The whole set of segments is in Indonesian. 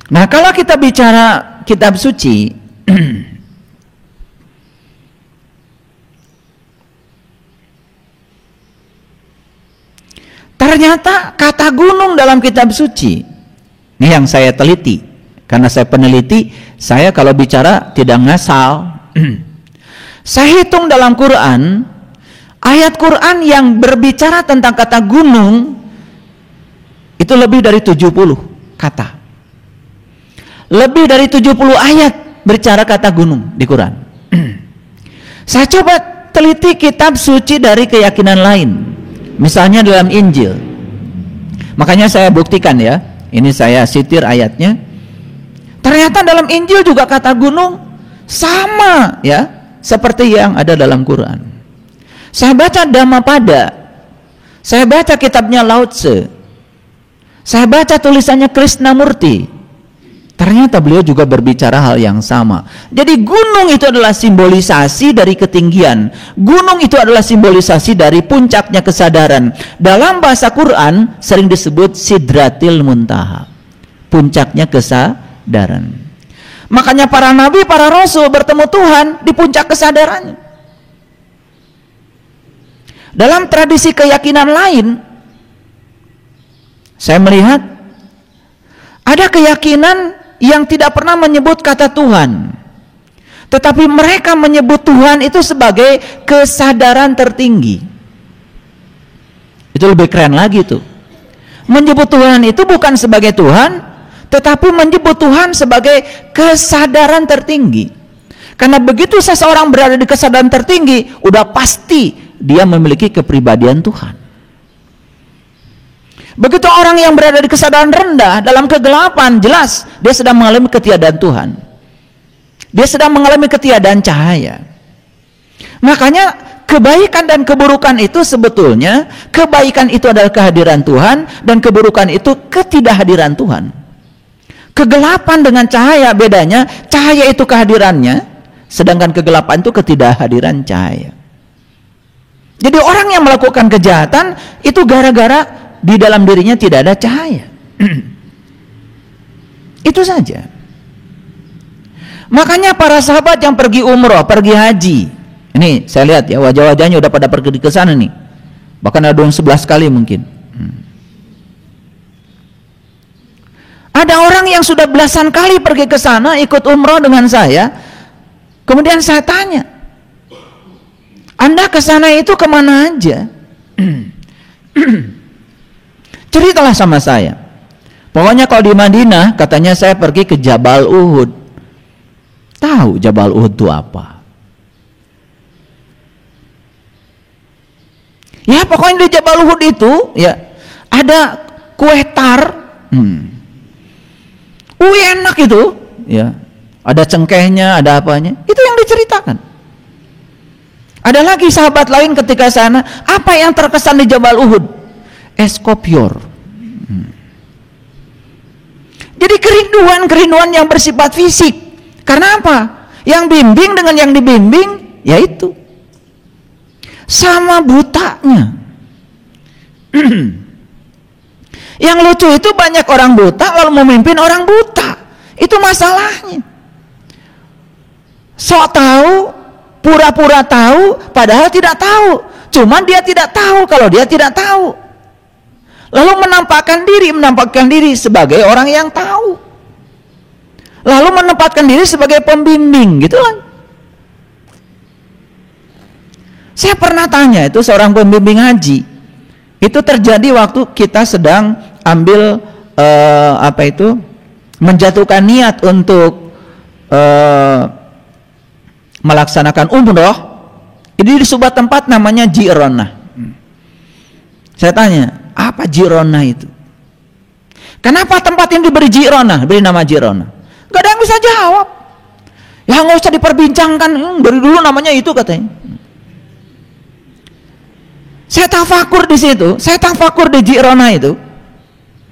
Nah, kalau kita bicara kitab suci, ternyata kata gunung dalam kitab suci, ini yang saya teliti, karena saya peneliti, saya kalau bicara tidak ngasal. Saya hitung dalam Quran, ayat Quran yang berbicara tentang kata gunung itu lebih dari 70 kata. Lebih dari 70 ayat berbicara kata gunung di Quran. Saya coba teliti kitab suci dari keyakinan lain. Misalnya dalam Injil. Makanya saya buktikan ya. Ini saya sitir ayatnya. Ternyata dalam Injil juga kata gunung sama ya, seperti yang ada dalam Quran. Saya baca Dhammapada. Saya baca kitabnya Lao Tse. Saya baca tulisannya Krishnamurti. Ternyata beliau juga berbicara hal yang sama. Jadi gunung itu adalah simbolisasi dari ketinggian. Gunung itu adalah simbolisasi dari puncaknya kesadaran. Dalam bahasa Quran sering disebut Sidratil Muntaha, puncaknya kesadaran. Makanya para nabi, para rasul bertemu Tuhan di puncak kesadarannya. Dalam tradisi keyakinan lain, saya melihat ada keyakinan yang tidak pernah menyebut kata Tuhan, tetapi mereka menyebut Tuhan itu sebagai kesadaran tertinggi. Itu lebih keren lagi tuh. Menyebut Tuhan itu bukan sebagai Tuhan, tetapi menyebut Tuhan sebagai kesadaran tertinggi. Karena begitu seseorang berada di kesadaran tertinggi, udah pasti dia memiliki kepribadian Tuhan. Begitu orang yang berada di kesadaran rendah, dalam kegelapan, jelas dia sedang mengalami ketiadaan Tuhan. Dia sedang mengalami ketiadaan cahaya. Makanya kebaikan dan keburukan itu sebetulnya, kebaikan itu adalah kehadiran Tuhan, dan keburukan itu ketidakhadiran Tuhan. Kegelapan dengan cahaya bedanya, cahaya itu kehadirannya, sedangkan kegelapan itu ketidakhadiran cahaya. Jadi orang yang melakukan kejahatan itu gara-gara di dalam dirinya tidak ada cahaya. Itu saja. Makanya para sahabat yang pergi umroh, pergi haji, ini saya lihat ya, wajah-wajahnya udah pada pergi ke sana nih. Bahkan ada yang 11 kali mungkin. Ada orang yang sudah belasan kali pergi ke sana ikut umroh dengan saya. Kemudian saya tanya, Anda ke sana itu kemana aja? Ceritalah sama saya. Pokoknya kalau di Madinah, katanya saya pergi ke Jabal Uhud. Tahu Jabal Uhud itu apa? Ya pokoknya di Jabal Uhud itu ya ada kue tar. Enak itu, ya. Ada cengkehnya, ada apanya. Itu yang diceritakan. Ada lagi sahabat lain ketika sana, apa yang terkesan di Jabal Uhud? Es kopior. Jadi kerinduan yang bersifat fisik. Karena apa? Yang bimbing dengan yang dibimbing, yaitu sama butanya. Yang lucu itu banyak orang buta lalu memimpin orang buta. Itu masalahnya. Sok tahu, pura-pura tahu, padahal tidak tahu. Cuman dia tidak tahu kalau dia tidak tahu. Lalu menampakkan diri sebagai orang yang tahu. Lalu menempatkan diri sebagai pembimbing, gitu kan. Saya pernah tanya itu seorang pembimbing haji. Itu terjadi waktu kita sedang ambil menjatuhkan niat untuk melaksanakan umroh. Ini di sebuah tempat namanya Ji'ronah. Saya tanya, apa Ji'ronah itu? Kenapa tempat ini diberi Ji'ronah, diberi nama Ji'ronah? Gak ada yang bisa jawab. Ya nggak usah diperbincangkan, dari dulu namanya itu katanya. Saya tafakur di situ, saya tafakur di Ji'ronah itu.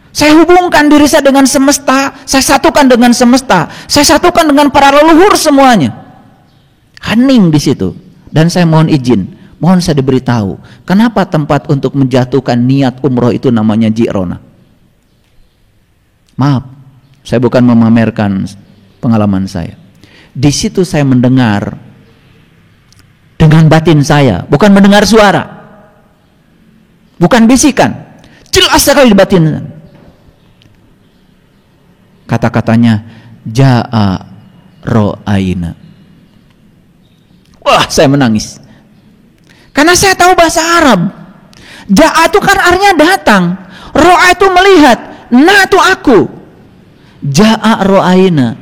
Saya hubungkan diri saya dengan semesta, saya satukan dengan semesta, saya satukan dengan para leluhur semuanya. Hening di situ, dan saya mohon izin. Mohon saya diberitahu, kenapa tempat untuk menjatuhkan niat umroh itu namanya Ji'ronah? Maaf, Saya bukan memamerkan pengalaman saya. Di situ saya mendengar dengan batin saya, bukan mendengar suara, bukan bisikan, jelas sekali di batin. Kata-katanya, Ja'a ro'aina. Wah, saya menangis. Karena saya tahu bahasa Arab. Ja'a itu kan artinya datang. Ro'a itu melihat. Na itu aku. Ja'a ro'aina.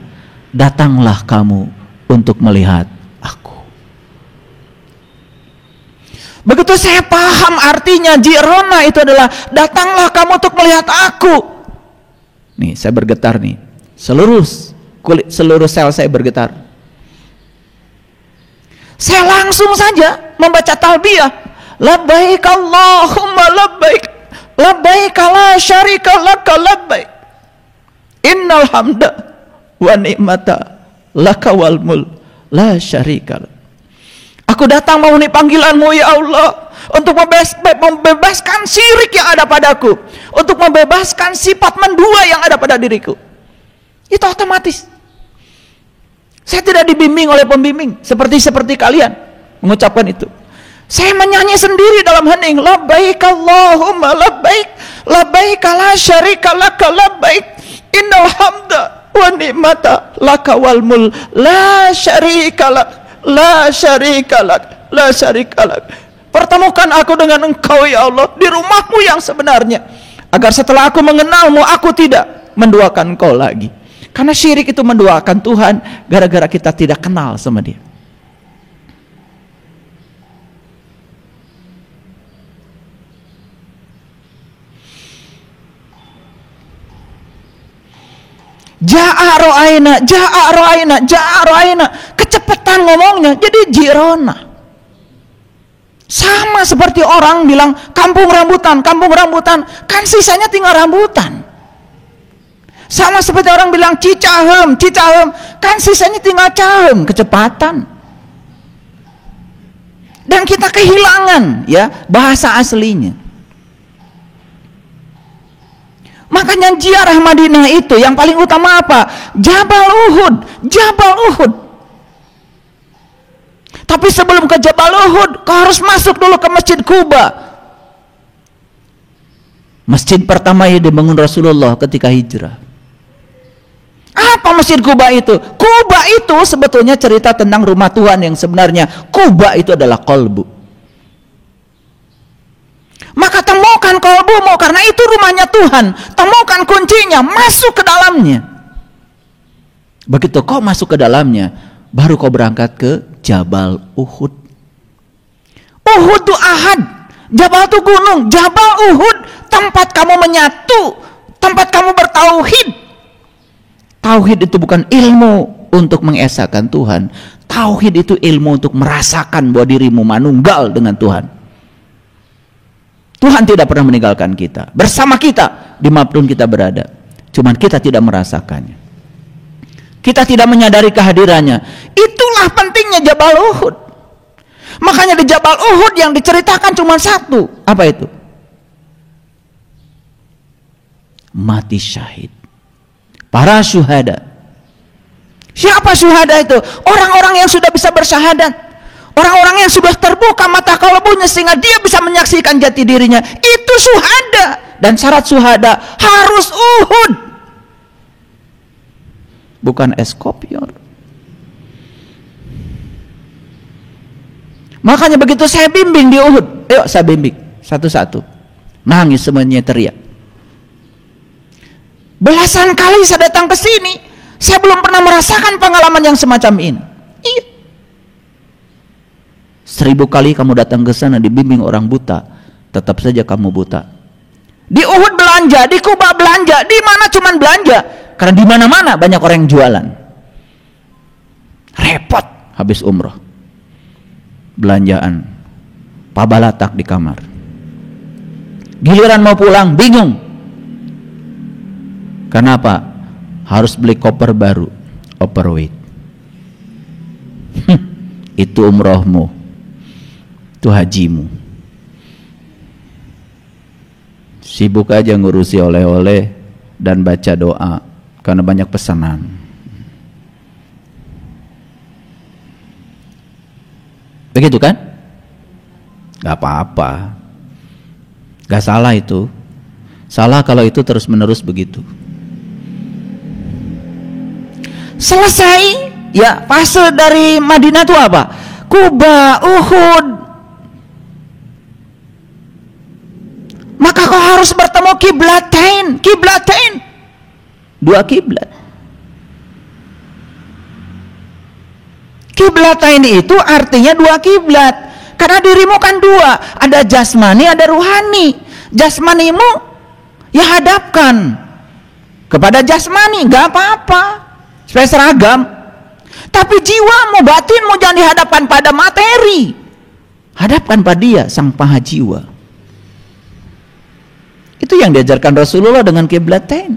Datanglah kamu untuk melihat aku. Begitu saya paham artinya Jirona itu adalah datanglah kamu untuk melihat aku. Nih, saya bergetar nih. Seluruh sel saya bergetar. Saya langsung saja membaca talbiyah. Labbaik Allahumma labbaik. Labbaik la syarika laka labbaik. Innal hamda wa ni'mata laka wal mul la syarika lak. Aku datang memenuhi panggilanmu ya Allah, untuk membebaskan syirik yang ada padaku, untuk membebaskan sifat mendua yang ada pada diriku. Itu otomatis. Saya tidak dibimbing oleh pembimbing seperti kalian mengucapkan itu. Saya menyanyi sendiri dalam hening. Labbaik Allahumma labbaik. Labbaik la syarika laka labbaik. Innal hamda wa ni'mata laka wal mul la syarika lak. La syarika lak. La syarika lak. Pertemukan aku dengan Engkau ya Allah di rumahmu yang sebenarnya, agar setelah aku mengenalmu aku tidak menduakan Engkau lagi. Karena syirik itu menduakan Tuhan gara-gara kita tidak kenal sama Dia. Ja'a ro'aina, ja'a ro'aina, ja'a ro'aina. Kecepatan ngomongnya jadi Jirona. Sama seperti orang bilang kampung rambutan, kan sisanya tinggal rambutan. Sama seperti orang bilang Cicahem, kan sisanya tinggal cahem, kecepatan. Dan kita kehilangan ya bahasa aslinya. Makanya ziarah Madinah itu yang paling utama apa? Jabal Uhud, Jabal Uhud. Tapi sebelum ke Jabal Uhud, kau harus masuk dulu ke Masjid Quba. Masjid pertama yang dibangun Rasulullah ketika hijrah. Apa Masjid Quba itu? Quba itu sebetulnya cerita tentang rumah Tuhan yang sebenarnya. Quba itu adalah kolbu. Maka temukan kolbumu, karena itu rumahnya Tuhan. Temukan kuncinya, masuk ke dalamnya. Begitu kau masuk ke dalamnya, baru kau berangkat ke Jabal Uhud. Uhud itu ahad, Jabal itu gunung. Jabal Uhud tempat kamu menyatu, tempat kamu bertauhid. Tauhid itu bukan ilmu untuk mengesahkan Tuhan. Tauhid itu ilmu untuk merasakan bahwa dirimu manunggal dengan Tuhan. Tuhan tidak pernah meninggalkan kita. Bersama kita dimanapun kita berada. Cuman kita tidak merasakannya. Kita tidak menyadari kehadirannya. Itulah pentingnya Jabal Uhud. Makanya di Jabal Uhud yang diceritakan cuma satu. Apa itu? Mati syahid. Para syuhada. Siapa syuhada itu? Orang-orang yang sudah bisa bersyahadat. Orang-orang yang sudah terbuka mata kalbunya sehingga dia bisa menyaksikan jati dirinya. Itu syuhada. Dan syarat syuhada harus Uhud. Bukan eskopior. Makanya begitu saya bimbing di Uhud. Yuk saya bimbing. Satu-satu. Nangis semuanya, teriak. Belasan kali saya datang ke sini, saya belum pernah merasakan pengalaman yang semacam ini. Iya. 1000 kali kamu datang ke sana dibimbing orang buta, tetap saja kamu buta. Di Uhud belanja, di Quba belanja, di mana cuman belanja? Karena di mana-mana banyak orang yang jualan. Repot habis umroh. Belanjaan, pabalatak di kamar. Giliran mau pulang bingung. Kenapa? Harus beli koper baru, overweight. Itu umrohmu, itu hajimu. Sibuk aja ngurusi oleh-oleh dan baca doa. karena banyak pesanan. Begitu kan? Gak apa-apa, gak salah itu. Salah kalau itu terus-menerus begitu. Selesai, ya fase dari Madinah itu apa? Kuba, Uhud. Maka kau harus bertemu kiblatain, dua kiblat. Kiblatain itu artinya dua kiblat. Karena dirimu kan dua, ada jasmani, ada ruhani. Jasmanimu ya hadapkan kepada jasmani, gak apa-apa, supaya seragam. Tapi jiwamu, batinmu jangan dihadapkan pada materi. Hadapkan pada dia, sang paha jiwa. Itu yang diajarkan Rasulullah dengan kiblatain.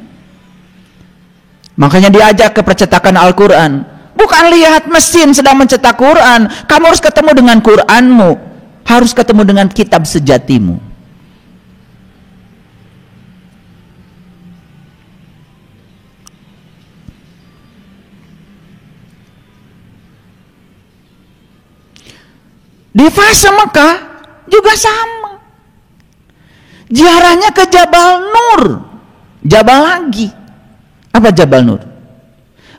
Makanya diajak ke percetakan Al-Quran. Bukan lihat mesin sedang mencetak Quran. Kamu harus ketemu dengan Quranmu, harus ketemu dengan kitab sejatimu. Di fase Mekah juga sama. Ziarahnya ke Jabal Nur. Jabal lagi. Apa Jabal Nur?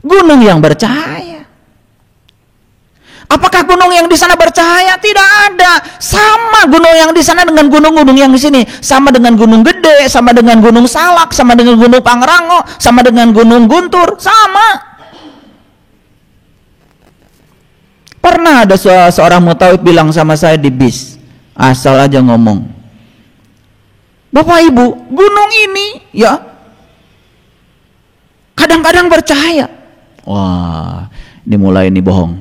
Gunung yang bercahaya. Apakah gunung yang di sana bercahaya? Tidak ada. Sama gunung yang di sana dengan gunung-gunung yang di sini. Sama dengan Gunung Gede, sama dengan Gunung Salak, sama dengan Gunung Pangrango, sama dengan Gunung Guntur, sama. Pernah ada seorang mutawif bilang sama saya di bis, asal aja ngomong, Bapak Ibu, gunung ini ya kadang-kadang bercahaya. Wah, ini mulai ini bohong.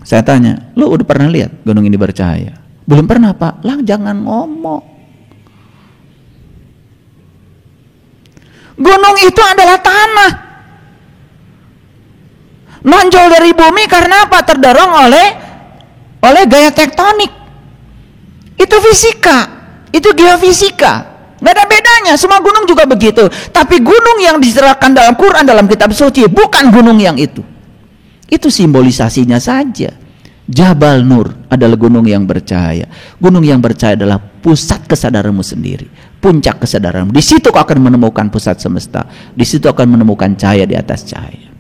Saya tanya, lu udah pernah lihat gunung ini bercahaya? Belum pernah, Pak. Lah jangan ngomong. Gunung itu adalah tanah, nonjol dari bumi karena apa? Terdorong oleh gaya tektonik. Itu fisika, itu geofisika. Nggak ada bedanya, semua gunung juga begitu. Tapi gunung yang diserahkan dalam Quran, dalam kitab suci, bukan gunung yang itu. Itu simbolisasinya saja. Jabal Nur adalah gunung yang bercahaya. Gunung yang bercahaya adalah pusat kesadaranmu sendiri, puncak kesadaranmu. Di situ kau akan menemukan pusat semesta. Di situ akan menemukan cahaya di atas cahaya.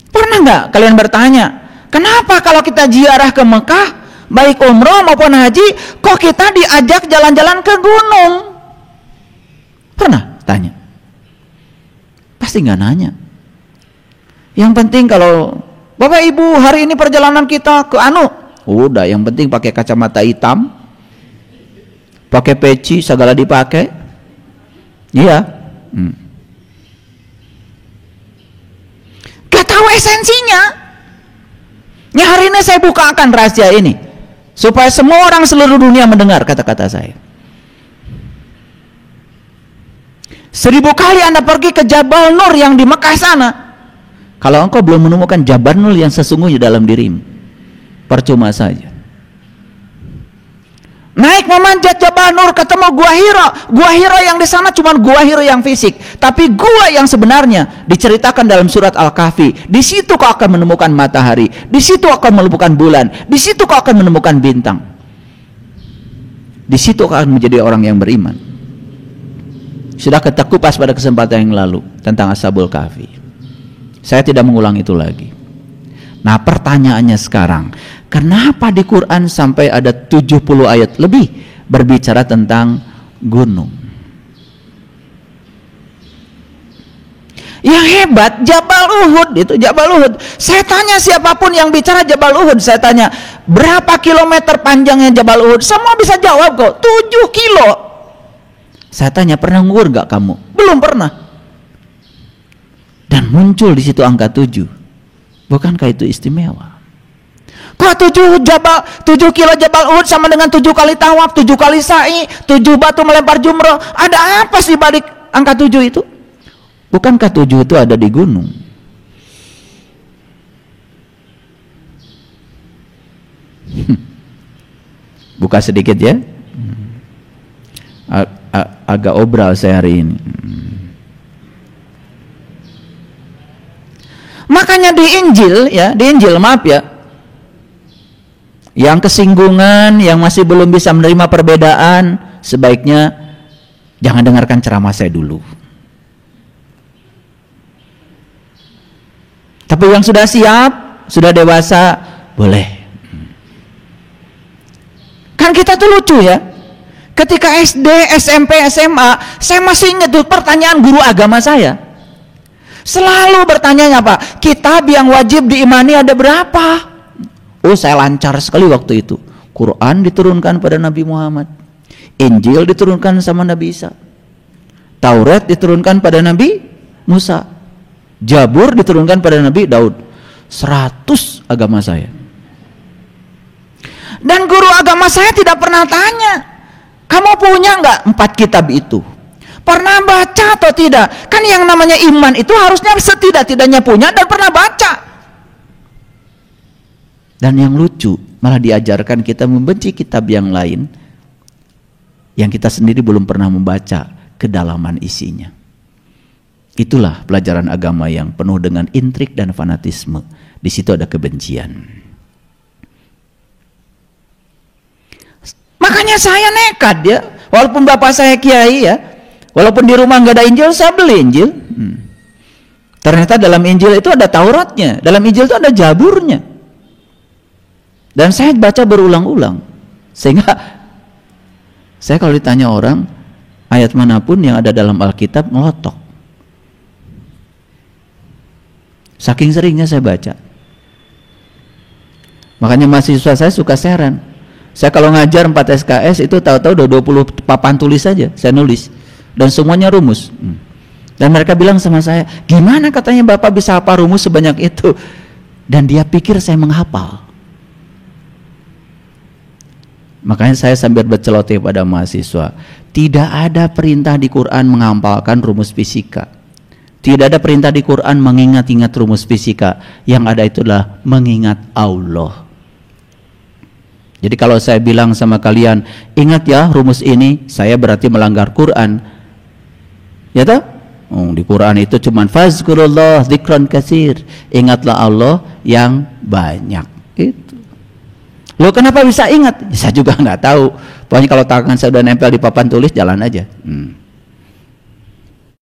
Pernah nggak kalian bertanya, kenapa kalau kita ziarah ke Mekah, baik umroh maupun haji, kok kita diajak jalan-jalan ke gunung? Pernah tanya? Pasti nggak nanya. Yang penting kalau Bapak Ibu hari ini perjalanan kita ke udah yang penting pakai kacamata hitam, pakai peci, segala dipakai. Iya. Gak tahu esensinya. Ya hari ini saya bukakan rahasia ini supaya semua orang seluruh dunia mendengar kata-kata saya. 1000 kali Anda pergi ke Jabal Nur yang di Mekah sana, kalau engkau belum menemukan Jabal Nur yang sesungguhnya dalam dirimu, percuma saja. Naik memanjat Jabal Nur, ketemu Gua Hira. Gua Hira yang di sana cuma Gua Hira yang fisik, tapi gua yang sebenarnya diceritakan dalam surat Al-Kahfi. Di situ kau akan menemukan matahari, di situ akan menemukan bulan, di situ kau akan menemukan bintang. Di situ kau akan menjadi orang yang beriman. Sudah kita kupas pada kesempatan yang lalu tentang Ashabul Kahfi. Saya tidak mengulang itu lagi. Nah, pertanyaannya sekarang, kenapa di Quran sampai ada 70 ayat lebih berbicara tentang gunung? Yang hebat Jabal Uhud, itu Jabal Uhud. Saya tanya siapapun yang bicara Jabal Uhud, saya tanya berapa kilometer panjangnya Jabal Uhud, semua bisa jawab kok, 7 kilo. Saya tanya, pernah ngukur gak kamu? Belum pernah. Dan muncul di situ angka 7. Bukankah itu istimewa? Kok 7 kilo Jabal Uhud sama dengan 7 kali tawaf, 7 kali sa'i, 7 batu melempar jumroh? Ada apa sih balik angka 7 itu? Bukankah 7 itu ada di gunung? Buka sedikit ya. Agak obral saya hari ini. Makanya di Injil maaf ya, yang kesinggungan, yang masih belum bisa menerima perbedaan, sebaiknya jangan dengarkan ceramah saya dulu. Tapi yang sudah siap, sudah dewasa, boleh. Kan kita tuh lucu ya, ketika SD, SMP, SMA, saya masih ingat tuh pertanyaan guru agama saya. Selalu bertanya apa? Kitab yang wajib diimani ada berapa? Oh, saya lancar sekali waktu itu. Quran diturunkan pada Nabi Muhammad, Injil diturunkan sama Nabi Isa, Taurat diturunkan pada Nabi Musa, Zabur diturunkan pada Nabi Daud. 100 agama saya. Dan guru agama saya tidak pernah tanya, kamu punya nggak 4 kitab itu? Pernah baca atau tidak? Kan yang namanya iman itu harusnya setidak-tidaknya punya dan pernah baca. Dan yang lucu, malah diajarkan kita membenci kitab yang lain yang kita sendiri belum pernah membaca kedalaman isinya. Itulah pelajaran agama yang penuh dengan intrik dan fanatisme. Di situ ada kebencian. Makanya saya nekat ya, walaupun bapak saya kiai ya, walaupun di rumah nggak ada Injil, saya beli Injil. Ternyata dalam Injil itu ada Tauratnya, dalam Injil itu ada Zaburnya. Dan saya baca berulang-ulang, sehingga saya kalau ditanya orang ayat manapun yang ada dalam Alkitab ngelotok. Saking seringnya saya baca. Makanya mahasiswa saya suka heran. Saya kalau ngajar 4 SKS itu tahu-tahu udah 20 papan tulis saja saya nulis. Dan semuanya rumus. Dan mereka bilang sama saya, gimana katanya Bapak bisa hafal rumus sebanyak itu? Dan dia pikir saya menghafal. Makanya saya sambil berceloteh pada mahasiswa, tidak ada perintah di Quran menghafalkan rumus fisika. Tidak ada perintah di Quran mengingat-ingat rumus fisika. Yang ada itulah mengingat Allah. Jadi kalau saya bilang sama kalian, ingat ya rumus ini, saya berarti melanggar Quran. Ya toh? Di Quran itu cuman fazkurullah dzikran katsir. Ingatlah Allah yang banyak. Itu. Loh kenapa bisa ingat? Saya juga nggak tahu. Pokoknya kalau tangan saya udah nempel di papan tulis, jalan aja.